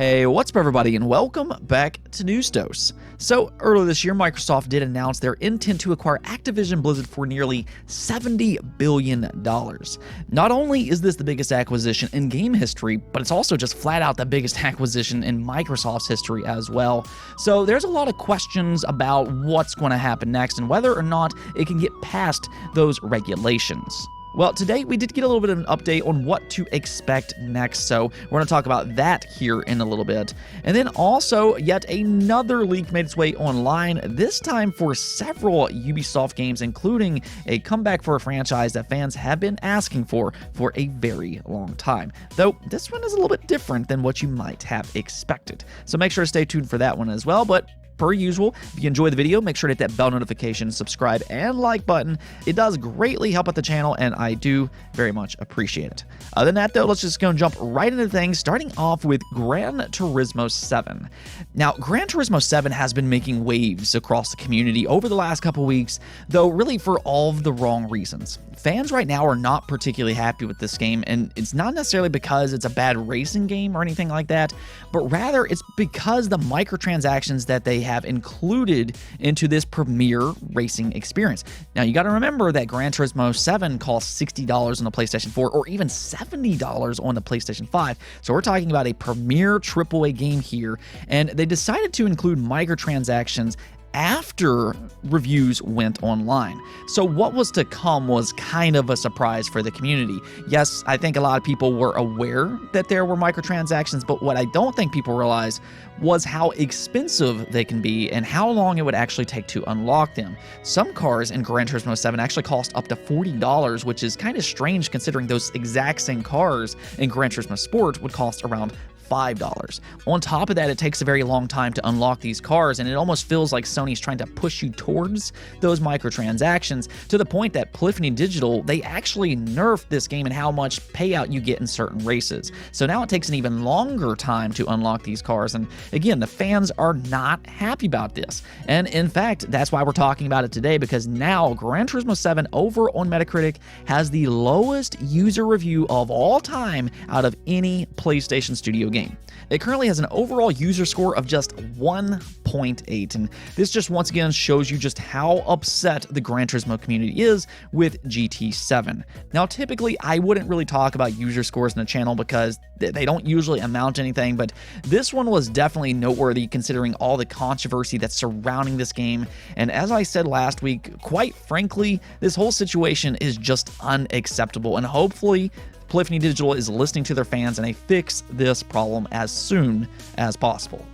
Hey, what's up everybody, and welcome back to News Dose. So, earlier this year, Microsoft did announce their intent to acquire Activision Blizzard for nearly $70 billion. Not only is this the biggest acquisition in game history, but it's also just flat out the biggest acquisition in Microsoft's history as well. So there's a lot of questions about what's going to happen next and whether or not it can get past those regulations. Well, today we did get a little bit of an update on what to expect next, so we're going to talk about that here in a little bit. And then also, yet another leak made its way online, this time for several Ubisoft games, including a comeback for a franchise that fans have been asking for a very long time. Though, this one is a little bit different than what you might have expected. So make sure to stay tuned for that one as well, but per usual, if you enjoy the video, make sure to hit that bell notification, subscribe, and like button. It does greatly help out the channel, and I do very much appreciate it. Other than that, though, let's just go and jump right into things, starting off with Gran Turismo 7. Now, Gran Turismo 7 has been making waves across the community over the last couple weeks, though really for all of the wrong reasons. Fans right now are not particularly happy with this game, and it's not necessarily because it's a bad racing game or anything like that, but rather it's because the microtransactions that they have included into this premier racing experience. Now, you got to remember that Gran Turismo 7 costs $60 on the PlayStation 4 or even $70 on the PlayStation 5. So we're talking about a premier AAA game here, and they decided to include microtransactions after reviews went online. So what was to come was kind of a surprise for the community. Yes, I think a lot of people were aware that there were microtransactions, but what I don't think people realized was how expensive they can be and how long it would actually take to unlock them. Some cars in Gran Turismo 7 actually cost up to $40, which is kind of strange considering those exact same cars in Gran Turismo Sport would cost around $5. On top of that, it takes a very long time to unlock these cars, and it almost feels like Sony's trying to push you towards those microtransactions to the point that Polyphony Digital, they actually nerfed this game and how much payout you get in certain races. So now it takes an even longer time to unlock these cars, and again, the fans are not happy about this. And in fact, that's why we're talking about it today, because now Gran Turismo 7 over on Metacritic has the lowest user review of all time out of any PlayStation Studio game. It currently has an overall user score of just 1.8, and this just once again shows you just how upset the Gran Turismo community is with GT7. Now, typically, I wouldn't really talk about user scores in the channel because they don't usually amount to anything, but this one was definitely noteworthy considering all the controversy that's surrounding this game, and as I said last week, quite frankly, this whole situation is just unacceptable, and hopefully, Polyphony Digital is listening to their fans and they fix this problem as soon as possible.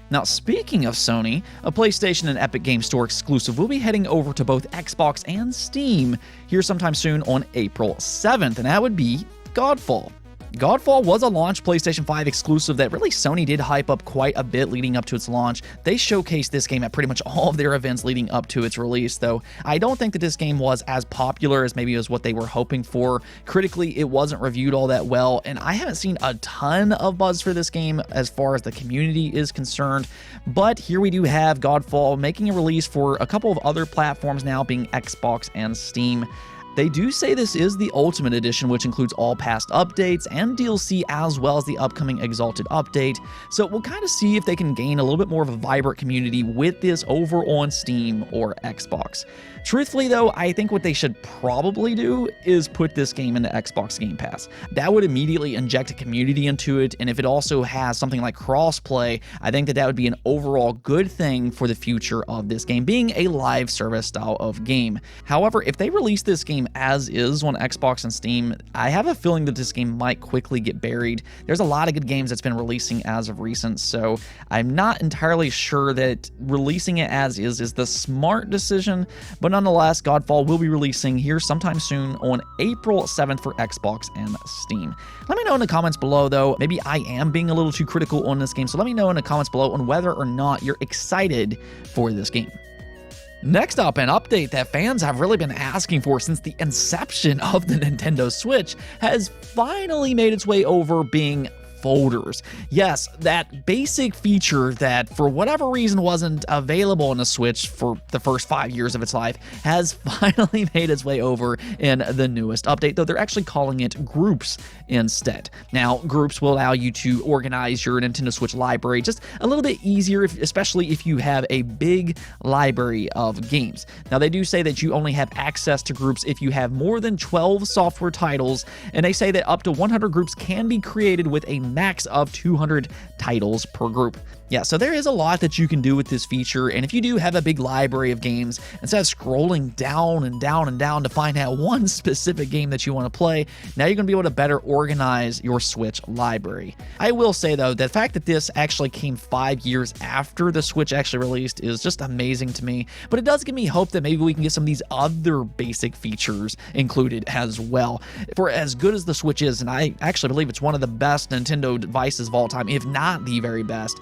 Now, speaking of Sony, a PlayStation and Epic Game Store exclusive will be heading over to both Xbox and Steam here sometime soon on April 7th, and that would be Godfall. Godfall was a launch PlayStation 5 exclusive that really Sony did hype up quite a bit leading up to its launch. They showcased this game at pretty much all of their events leading up to its release, though I don't think that this game was as popular as maybe as what they were hoping for. Critically, it wasn't reviewed all that well, and I haven't seen a ton of buzz for this game as far as the community is concerned, but here we do have Godfall making a release for a couple of other platforms now, being Xbox and Steam. They do say this is the Ultimate Edition, which includes all past updates and DLC as well as the upcoming Exalted update, so we'll kind of see if they can gain a little bit more of a vibrant community with this over on Steam or Xbox. Truthfully though, I think what they should probably do is put this game into Xbox Game Pass. That would immediately inject a community into it, and if it also has something like crossplay, I think that that would be an overall good thing for the future of this game, being a live service style of game. However, if they release this game as is on Xbox and Steam, I have a feeling that this game might quickly get buried. There's a lot of good games that's been releasing as of recent, so I'm not entirely sure that releasing it as is the smart decision, but nonetheless, Godfall will be releasing here sometime soon on April 7th for Xbox and Steam. Let me know in the comments below, though, maybe I am being a little too critical on this game, so let me know in the comments below on whether or not you're excited for this game. Next up, an update that fans have really been asking for since the inception of the Nintendo Switch has finally made its way over, being folders. Yes, that basic feature that for whatever reason wasn't available on the Switch for the first 5 years of its life has finally made its way over in the newest update, though they're actually calling it groups instead. Now, groups will allow you to organize your Nintendo Switch library just a little bit easier, especially if you have a big library of games. Now, they do say that you only have access to groups if you have more than 12 software titles, and they say that up to 100 groups can be created with a max of 200 titles per group. Yeah, so there is a lot that you can do with this feature, and if you do have a big library of games, instead of scrolling down and down and down to find out one specific game that you want to play, now you're going to be able to better organize your Switch library. I will say, though, the fact that this actually came 5 years after the Switch actually released is just amazing to me, but it does give me hope that maybe we can get some of these other basic features included as well. For as good as the Switch is, and I actually believe it's one of the best Nintendo devices of all time, if not the very best,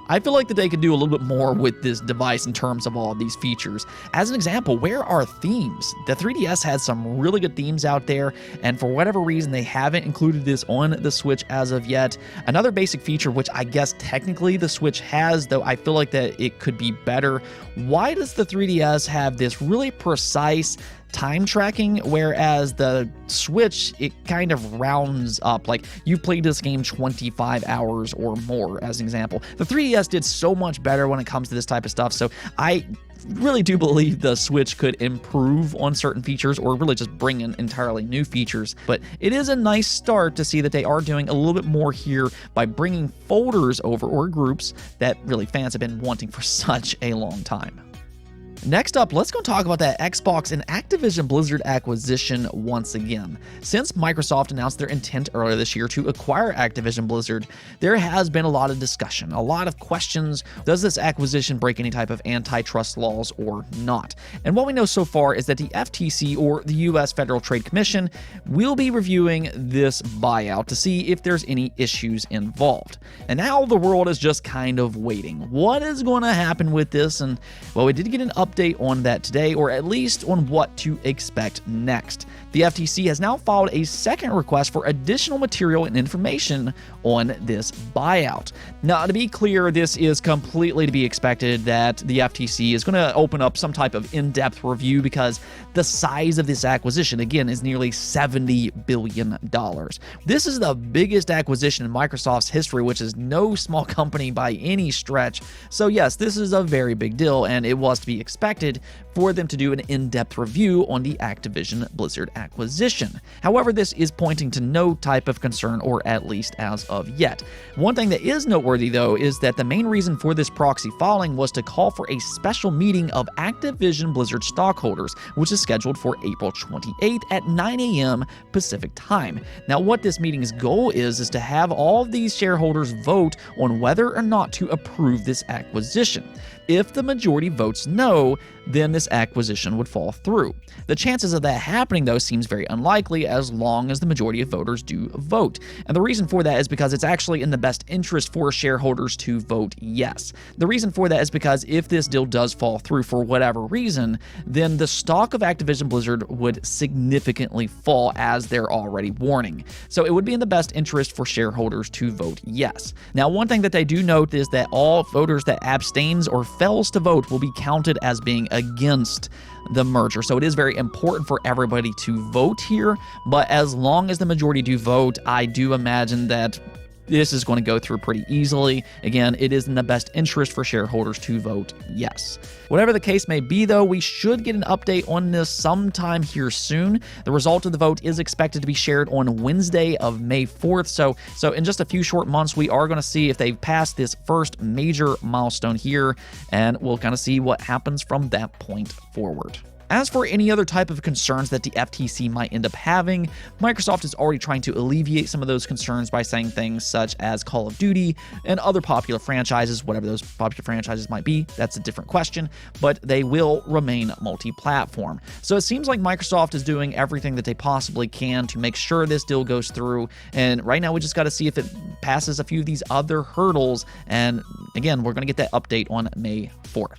I feel like that they could do a little bit more with this device in terms of all of these features. As an example, where are themes? The 3DS has some really good themes out there, and for whatever reason, they haven't included this on the Switch as of yet. Another basic feature, which I guess technically the Switch has, though I feel like that it could be better. Why does the 3DS have this really precise time tracking, whereas the Switch, it kind of rounds up? Like, you played this game 25 hours or more, as an example. The 3DS did so much better when it comes to this type of stuff, so I really do believe the Switch could improve on certain features or really just bring in entirely new features. But it is a nice start to see that they are doing a little bit more here by bringing folders over, or groups, that really fans have been wanting for such a long time. Next up, let's go talk about that Xbox and Activision Blizzard acquisition once again. Since Microsoft announced their intent earlier this year to acquire Activision Blizzard, there has been a lot of discussion, a lot of questions. Does this acquisition break any type of antitrust laws or not? And what we know so far is that the FTC, or the U.S. Federal Trade Commission, will be reviewing this buyout to see if there's any issues involved. And now the world is just kind of waiting. What is going to happen with this? And, well, we did get an update on that today, or at least on what to expect next. The FTC has now filed a second request for additional material and information on this buyout. Now, to be clear, this is completely to be expected that the FTC is going to open up some type of in-depth review, because the size of this acquisition, again, is nearly $70 billion. This is the biggest acquisition in Microsoft's history, which is no small company by any stretch. So yes, this is a very big deal, and it was to be expected for them to do an in-depth review on the Activision Blizzard acquisition. However, this is pointing to no type of concern, or at least as of yet. One thing that is noteworthy, though, is that the main reason for this proxy filing was to call for a special meeting of Activision Blizzard stockholders, which is scheduled for April 28th at 9 a.m. Pacific time. Now, what this meeting's goal is to have all of these shareholders vote on whether or not to approve this acquisition. If the majority votes no, then this acquisition would fall through. The chances of that happening, though, seems very unlikely, as long as the majority of voters do vote. And the reason for that is because it's actually in the best interest for shareholders to vote yes. The reason for that is because if this deal does fall through for whatever reason, then the stock of Activision Blizzard would significantly fall, as they're already warning. So it would be in the best interest for shareholders to vote yes. Now, one thing that they do note is that all voters that abstains or fails to vote will be counted as being against the merger. So it is very important for everybody to vote here, but as long as the majority do vote, I do imagine that this is going to go through pretty easily. Again, it is in the best interest for shareholders to vote yes. Whatever the case may be, though, we should get an update on this sometime here soon. The result of the vote is expected to be shared on Wednesday of May 4th. So in just a few short months, we are going to see if they've passed this first major milestone here, and we'll kind of see what happens from that point forward. As for any other type of concerns that the FTC might end up having, Microsoft is already trying to alleviate some of those concerns by saying things such as Call of Duty and other popular franchises, whatever those popular franchises might be. That's a different question, but they will remain multi-platform. So it seems like Microsoft is doing everything that they possibly can to make sure this deal goes through, and right now we just got to see if it passes a few of these other hurdles, and again, we're going to get that update on May 4th.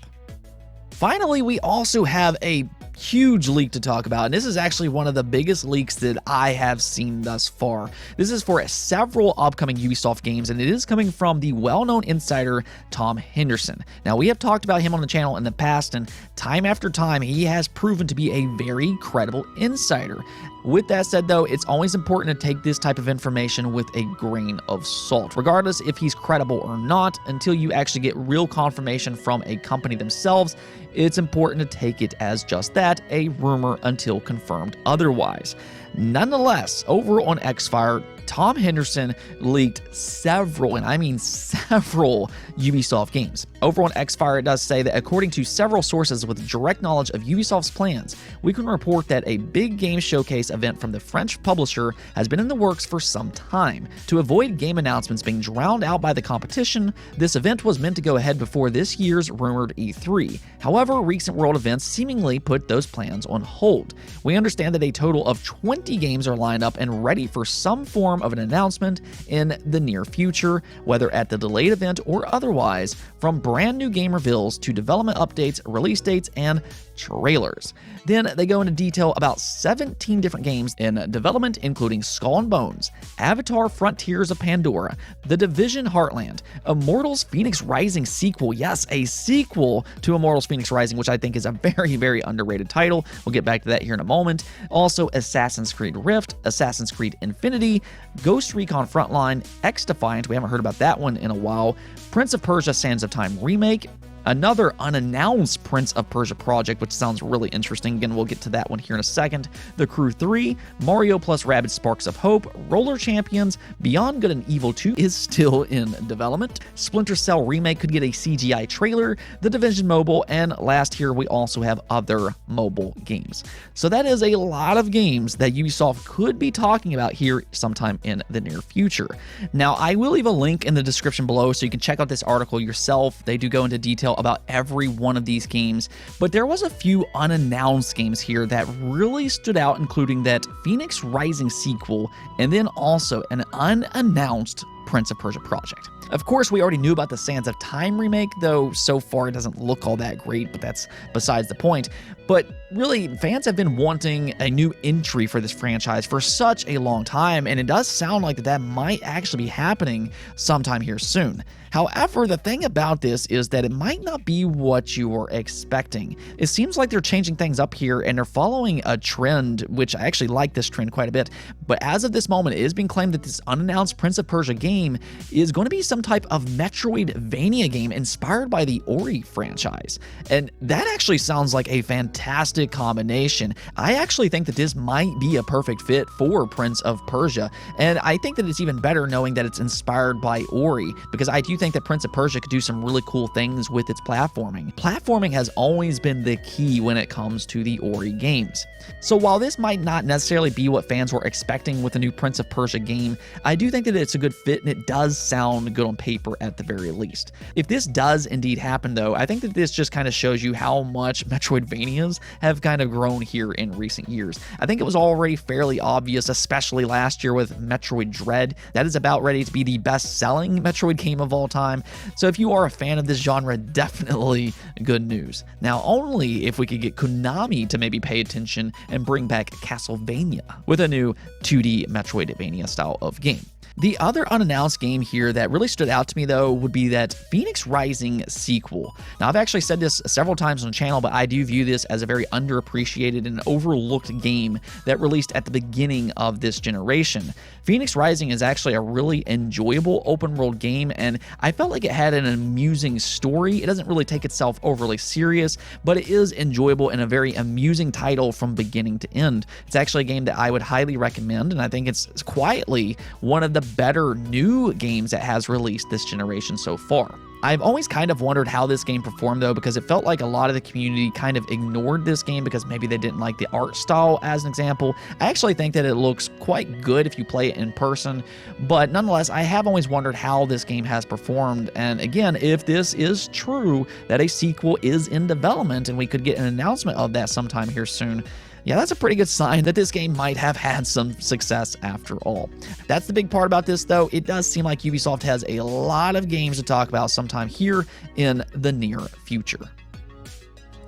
Finally, we also have a huge leak to talk about, and this is actually one of the biggest leaks that I have seen thus far. This is for several upcoming Ubisoft games, and it is coming from the well-known insider Tom Henderson. Now, we have talked about him on the channel in the past, and time after time, he has proven to be a very credible insider. With that said, though, it's always important to take this type of information with a grain of salt, regardless if he's credible or not. Until you actually get real confirmation from a company themselves, it's important to take it as just that, a rumor, until confirmed otherwise. Nonetheless, over on Xfire, Tom Henderson leaked several, and I mean several, Ubisoft games. Over on Xfire, it does say that according to several sources with direct knowledge of Ubisoft's plans, we can report that a big game showcase event from the French publisher has been in the works for some time. To avoid game announcements being drowned out by the competition, this event was meant to go ahead before this year's rumored E3. However, recent world events seemingly put those plans on hold. We understand that a total of 20 games are lined up and ready for some form of an announcement in the near future, whether at the delayed event or otherwise, from brand new game reveals to development updates, release dates, and trailers. Then they go into detail about 17 different games in development, including Skull and Bones, Avatar Frontiers of Pandora, The Division Heartland, Immortals Fenyx Rising sequel, yes, a sequel to Immortals Fenyx Rising, which I think is a very, very underrated title. We'll get back to that here in a moment. Also, Assassin's Creed Rift, Assassin's Creed Infinity, Ghost Recon Frontline, X-Defiant, we haven't heard about that one in a while, Prince of Persia Sands of Time Remake, another unannounced Prince of Persia project, which sounds really interesting. Again, we'll get to that one here in a second. The Crew 3, Mario plus Rabbids Sparks of Hope, Roller Champions, Beyond Good and Evil 2 is still in development. Splinter Cell Remake could get a CGI trailer, The Division Mobile, and last here we also have other mobile games. So that is a lot of games that Ubisoft could be talking about here sometime in the near future. Now, I will leave a link in the description below so you can check out this article yourself. They do go into detail about every one of these games, but there was a few unannounced games here that really stood out, including that Fenyx Rising sequel, and then also an unannounced Prince of Persia project. Of course, we already knew about the Sands of Time remake, though so far it doesn't look all that great, but that's besides the point. But really, fans have been wanting a new entry for this franchise for such a long time, and it does sound like that might actually be happening sometime here soon. However, the thing about this is that it might not be what you were expecting. It seems like they're changing things up here, and they're following a trend, which I actually like this trend quite a bit. But as of this moment, it is being claimed that this unannounced Prince of Persia game is going to be some type of Metroidvania game inspired by the Ori franchise. And that actually sounds like a fantastic combination. I actually think that this might be a perfect fit for Prince of Persia, and I think that it's even better knowing that it's inspired by Ori, because I do think that Prince of Persia could do some really cool things with its platforming. Platforming has always been the key when it comes to the Ori games. So while this might not necessarily be what fans were expecting with the new Prince of Persia game, I do think that it's a good fit, and it does sound good on paper at the very least. If this does indeed happen, though, I think that this just kind of shows you how much Metroidvanias have kind of grown here in recent years. I think it was already fairly obvious, especially last year with Metroid Dread. That is about ready to be the best-selling Metroid game of all time. So if you are a fan of this genre, definitely good news. Now, only if we could get Konami to maybe pay attention and bring back Castlevania with a new 2D Metroidvania style of game. The other unannounced game here that really stood out to me, though, would be that Fenyx Rising sequel. Now, I've actually said this several times on the channel, but I do view this as a very underappreciated and overlooked game that released at the beginning of this generation. Fenyx Rising is actually a really enjoyable open-world game, and I felt like it had an amusing story. It doesn't really take itself overly serious, but it is enjoyable and a very amusing title from beginning to end. It's actually a game that I would highly recommend, and I think it's quietly one of the better new games that has released this generation so far. I've always kind of wondered how this game performed, though, because it felt like a lot of the community kind of ignored this game because maybe they didn't like the art style, as an example. I actually think that it looks quite good if you play it in person, but nonetheless, I have always wondered how this game has performed, and again, if this is true, that a sequel is in development and we could get an announcement of that sometime here soon, yeah, that's a pretty good sign that this game might have had some success after all. That's the big part about this, though. It does seem like Ubisoft has a lot of games to talk about sometime here in the near future.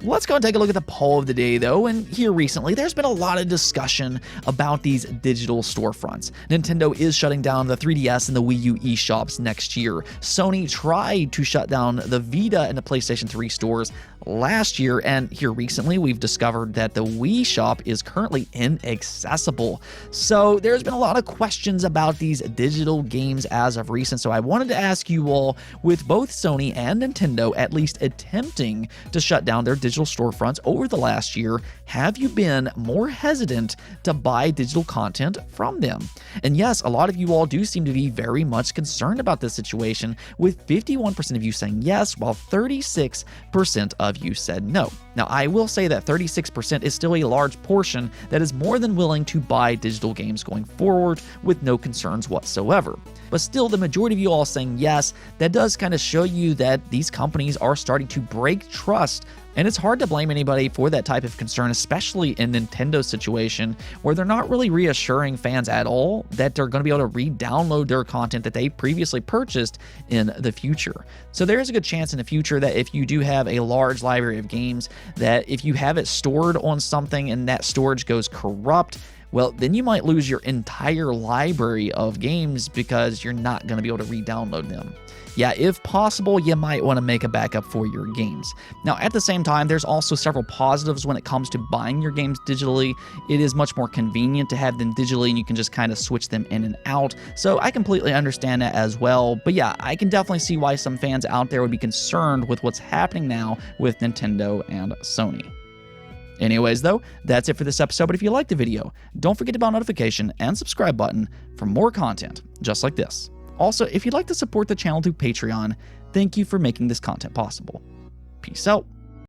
Let's go and take a look at the poll of the day, though, and here recently there's been a lot of discussion about these digital storefronts. Nintendo is shutting down the 3DS and the Wii U eShops next year. Sony tried to shut down the Vita and the PlayStation 3 stores last year, and here recently we've discovered that the Wii shop is currently inaccessible. So there's been a lot of questions about these digital games as of recent, so I wanted to ask you all, with both Sony and Nintendo at least attempting to shut down their digital storefronts over the last year, have you been more hesitant to buy digital content from them? And yes, a lot of you all do seem to be very much concerned about this situation, with 51% of you saying yes, while 36% of you said no. Now, I will say that 36% is still a large portion that is more than willing to buy digital games going forward with no concerns whatsoever. But still, the majority of you all saying yes, that does kind of show you that these companies are starting to break trust. And it's hard to blame anybody for that type of concern, especially in Nintendo's situation, where they're not really reassuring fans at all that they're going to be able to re-download their content that they previously purchased in the future. So there is a good chance in the future that if you do have a large library of games, that if you have it stored on something and that storage goes corrupt, well, then you might lose your entire library of games because you're not going to be able to re-download them. Yeah, if possible, you might want to make a backup for your games. Now, at the same time, there's also several positives when it comes to buying your games digitally. It is much more convenient to have them digitally, and you can just kind of switch them in and out. So I completely understand that as well. But yeah, I can definitely see why some fans out there would be concerned with what's happening now with Nintendo and Sony. Anyways, though, that's it for this episode, but if you liked the video, don't forget the bell notification and subscribe button for more content just like this. Also, if you'd like to support the channel through Patreon, thank you for making this content possible. Peace out.